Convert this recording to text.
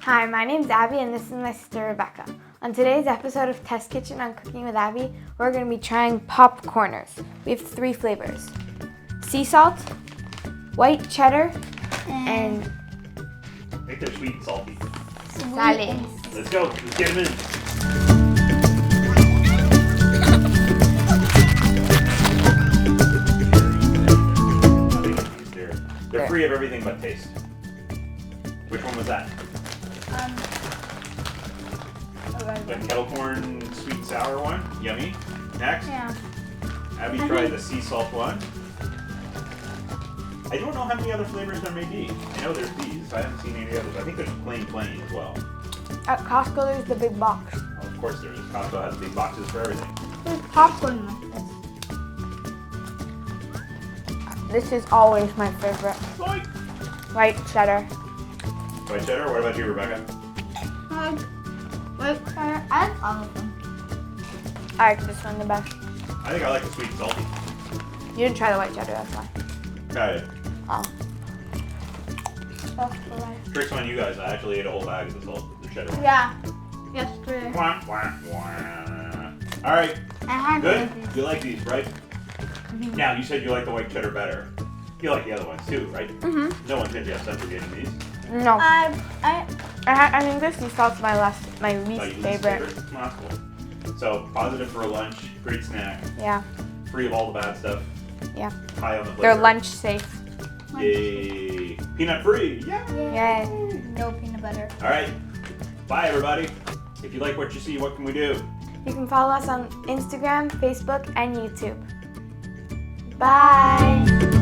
Hi, my name's Abby and this is my sister Rebecca. On today's episode of Test Kitchen on Cooking with Abby, we're going to be trying PopCorners. We have 3 flavors: sea salt, white cheddar, and I think they're sweet and salty. salad. Let's go. Let's get them in. They're free of everything but taste. Which one was that? The kettle corn sweet and sour one. Yummy. Next. Yeah. Abby tried the sea salt one. I don't know how many other flavors there may be. I know there's these. I haven't seen any others. I think there's plain as well. At Costco, there's the big box. Oh, of course there is. Costco has big boxes for everything. There's popcorn like this. This is always my favorite. White cheddar. White cheddar? What about you, Rebecca? White cheddar. I like all of them. I like this one the best. I think I like the sweet and salty. You didn't try the white cheddar, that's why. Got it. Oh. Tricks on you guys. I actually ate a whole bag of the salt, the cheddar. Yeah. Yesterday. Wah, wah, wah. All right. Good. You like these, right? Now, you said you like the white cheddar better. You like the other ones too, right? Mm-hmm. No one said you have sense for getting these. No. I think this sea salt's my least favorite. Well, that's cool. So, positive for a lunch, great snack, Yeah. free of all the bad stuff. Yeah. High on the flavor. They're lunch safe. Yay. Peanut free. Yeah. Yay. No peanut butter. All right. Bye, everybody. If you like what you see, what can we do? You can follow us on Instagram, Facebook, and YouTube. Bye.